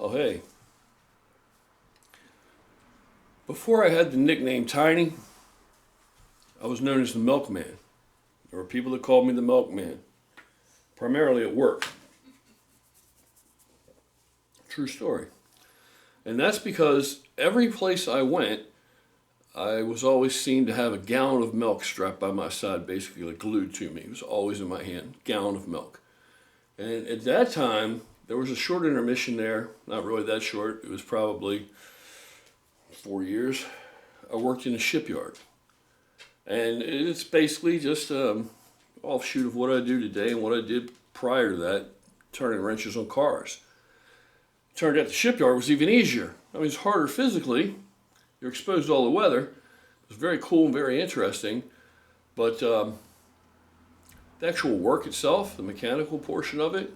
Oh, hey. Before I had the nickname Tiny, I was known as the Milkman. There were people that called me the Milkman, primarily at work. True story. And that's because every place I went, I was always seen to have a gallon of milk strapped by my side, basically like glued to me. It was always in my hand, gallon of milk. And at that time, there was a short intermission there, not really that short. It was probably 4 years. I worked in a shipyard. And it's basically just an offshoot of what I do today and what I did prior to that, turning wrenches on cars. Turned out the shipyard was even easier. I mean, it's harder physically. You're exposed to all the weather. It was very cool and very interesting. But the actual work itself, the mechanical portion of it,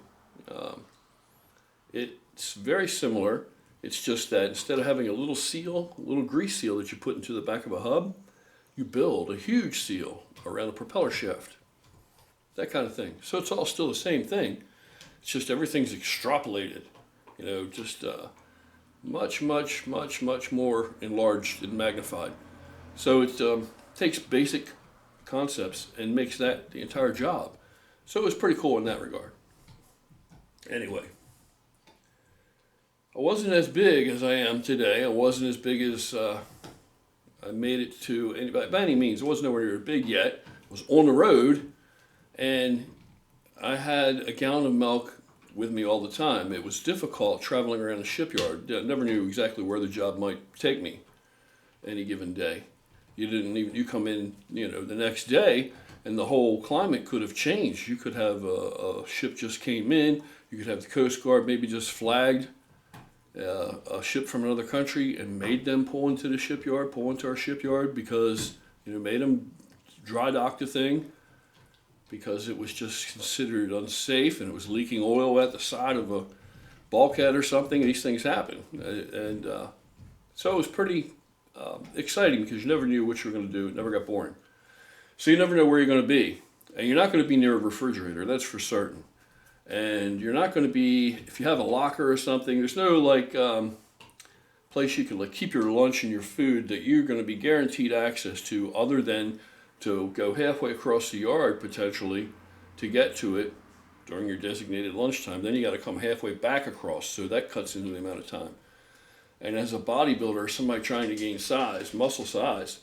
it's very similar. It's just that instead of having a little seal, a little grease seal that you put into the back of a hub, you build a huge seal around a propeller shaft. That kind of thing. So it's all still the same thing. It's just everything's extrapolated. Just much more enlarged and magnified. So it takes basic concepts and makes that the entire job. So it was pretty cool in that regard. Anyway, I wasn't as big as I am today. I wasn't as big as I made it to by any means. I wasn't nowhere near big yet. I was on the road, and I had a gallon of milk with me all the time. It was difficult traveling around the shipyard. I never knew exactly where the job might take me any given day. You come in, the next day, and the whole climate could have changed. You could have a ship just came in. You could have the Coast Guard maybe just flagged a ship from another country and made them pull into our shipyard because, made them dry dock the thing because it was just considered unsafe and it was leaking oil at the side of a bulkhead or something. These things happen. And so it was pretty exciting because you never knew what you were going to do. It never got boring. So you never know where you're going to be. And you're not going to be near a refrigerator, that's for certain. And you're not going to be, if you have a locker or something, there's no place you can keep your lunch and your food that you're going to be guaranteed access to other than to go halfway across the yard potentially to get to it during your designated lunchtime. Then you got to come halfway back across, so that cuts into the amount of time. And as a bodybuilder, somebody trying to gain size, muscle size,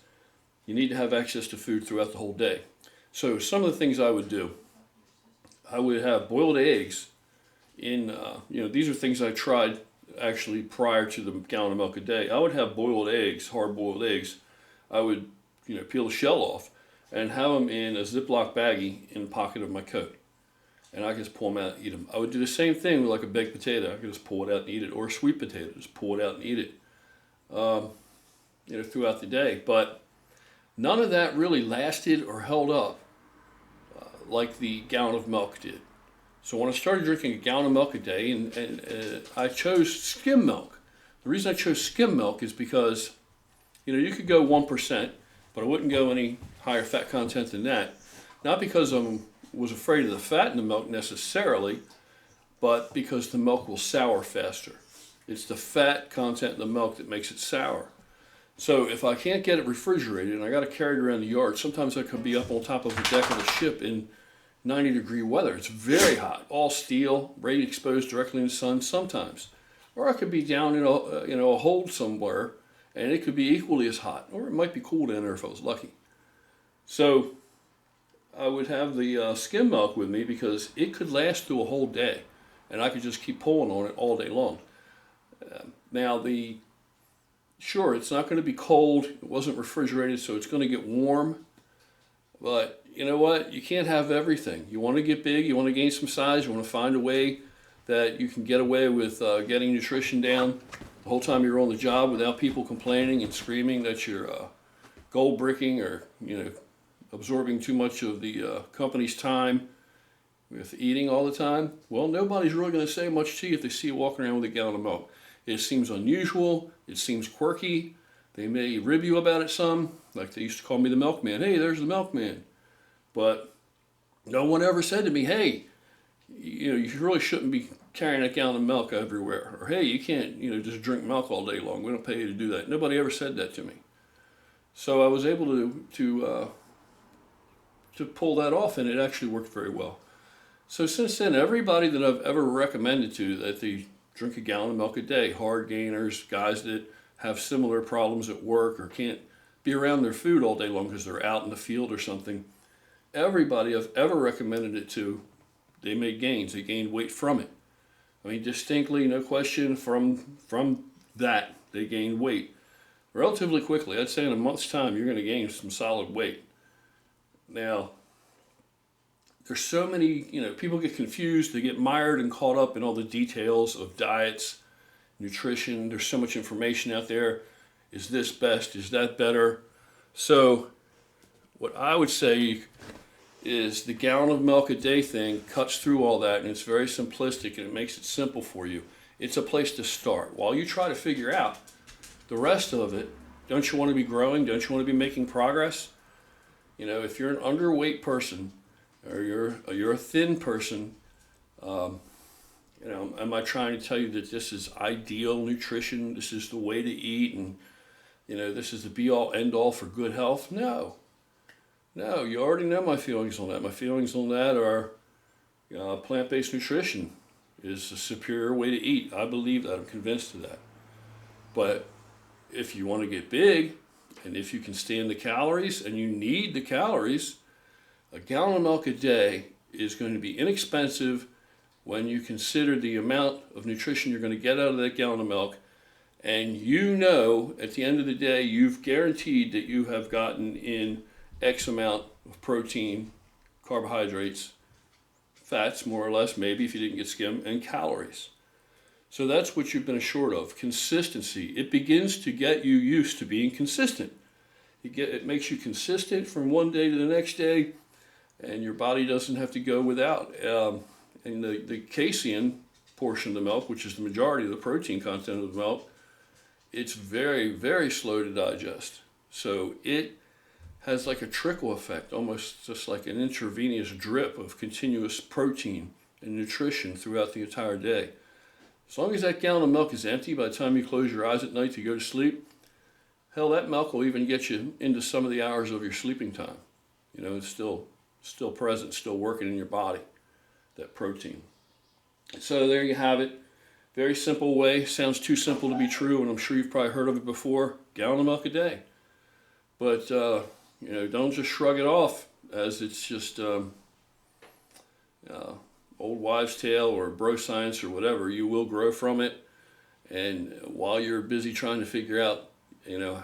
you need to have access to food throughout the whole day. So some of the things I would do, I would have boiled eggs in, these are things I tried actually prior to the gallon of milk a day. I would have boiled eggs, hard-boiled eggs. I would, peel the shell off and have them in a Ziploc baggie in the pocket of my coat. And I could just pull them out and eat them. I would do the same thing with like a baked potato. I could just pull it out and eat it. Or a sweet potato, just pull it out and eat it, throughout the day. But none of that really lasted or held up like the gallon of milk did. So when I started drinking a gallon of milk a day, and I chose skim milk. The reason I chose skim milk is because, you could go 1%, but I wouldn't go any higher fat content than that. Not because I was afraid of the fat in the milk necessarily, but because the milk will sour faster. It's the fat content in the milk that makes it sour. So if I can't get it refrigerated and I got to carry it around the yard, sometimes I could be up on top of the deck of the ship in 90-degree weather. It's very hot, all steel, ready exposed directly in the sun sometimes. Or I could be down in a hold somewhere and it could be equally as hot. Or it might be cool down there if I was lucky. So I would have the skim milk with me because it could last through a whole day and I could just keep pulling on it all day long. Now sure, it's not going to be cold. It wasn't refrigerated, so it's going to get warm. But you know what? You can't have everything. You want to get big. You want to gain some size. You want to find a way that you can get away with getting nutrition down the whole time you're on the job without people complaining and screaming that you're gold bricking or absorbing too much of the company's time with eating all the time. Well, nobody's really going to say much to you if they see you walking around with a gallon of milk. It seems unusual. It seems quirky. They may rib you about it some, like they used to call me the Milkman. Hey, there's the Milkman. But no one ever said to me, hey, you really shouldn't be carrying a gallon of milk everywhere. Or, hey, you can't, just drink milk all day long. We don't pay you to do that. Nobody ever said that to me. So I was able to pull that off, and it actually worked very well. So since then, everybody that I've ever recommended to that they drink a gallon of milk a day, hard gainers, guys that have similar problems at work or can't be around their food all day long because they're out in the field or something, everybody I've ever recommended it to, they made gains. They gained weight from it. I mean, distinctly, no question, from that, they gained weight. Relatively quickly. I'd say in a month's time, you're going to gain some solid weight. Now, there's so many, people get confused. They get mired and caught up in all the details of diets, nutrition. There's so much information out there. Is this best? Is that better? So what I would say is the gallon of milk a day thing cuts through all that, and it's very simplistic, and it makes it simple for you. It's a place to start. While you try to figure out the rest of it, don't you want to be growing? Don't you want to be making progress? If you're an underweight person or you're a thin person, am I trying to tell you that this is ideal nutrition? This is the way to eat, and this is the be-all, end-all for good health? No, you already know my feelings on that. My feelings on that are plant-based nutrition is a superior way to eat. I believe that. I'm convinced of that. But if you want to get big, and if you can stand the calories, and you need the calories, a gallon of milk a day is going to be inexpensive when you consider the amount of nutrition you're going to get out of that gallon of milk. And at the end of the day, you've guaranteed that you have gotten in X amount of protein, carbohydrates, fats, more or less, maybe if you didn't get skim, and calories. So that's what you've been assured of. Consistency. It begins to get you used to being consistent. It makes you consistent from one day to the next day, and your body doesn't have to go without. And the casein portion of the milk, which is the majority of the protein content of the milk, it's very, very slow to digest. So it has like a trickle effect, almost just like an intravenous drip of continuous protein and nutrition throughout the entire day. As long as that gallon of milk is empty by the time you close your eyes at night to go to sleep, hell, that milk will even get you into some of the hours of your sleeping time. It's still present, still working in your body, that protein. So there you have it. Very simple way. Sounds too simple to be true, and I'm sure you've probably heard of it before. Gallon of milk a day. But, don't just shrug it off as it's just old wives' tale or bro science or whatever. You will grow from it. And while you're busy trying to figure out,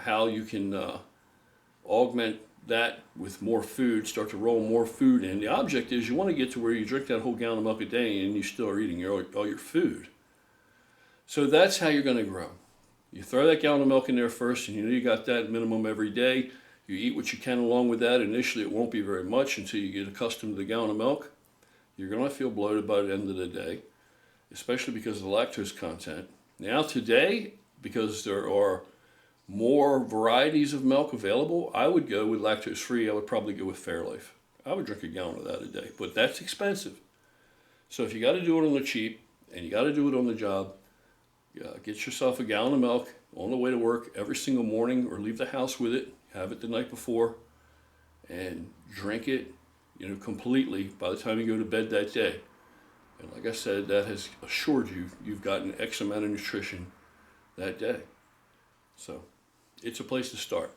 how you can augment that with more food, start to roll more food in. The object is you want to get to where you drink that whole gallon of milk a day and you still are eating all your food. So that's how you're going to grow. You throw that gallon of milk in there first, and you got that minimum every day. You eat what you can along with that. Initially, it won't be very much until you get accustomed to the gallon of milk. You're going to feel bloated by the end of the day, especially because of the lactose content. Now today, because there are more varieties of milk available, I would go with lactose-free. I would probably go with Fairlife. I would drink a gallon of that a day, but that's expensive. So if you got to do it on the cheap, and you got to do it on the job, get yourself a gallon of milk on the way to work every single morning, or leave the house with it. Have it the night before, and drink it, completely by the time you go to bed that day. And like I said, that has assured you've gotten X amount of nutrition that day. So it's a place to start.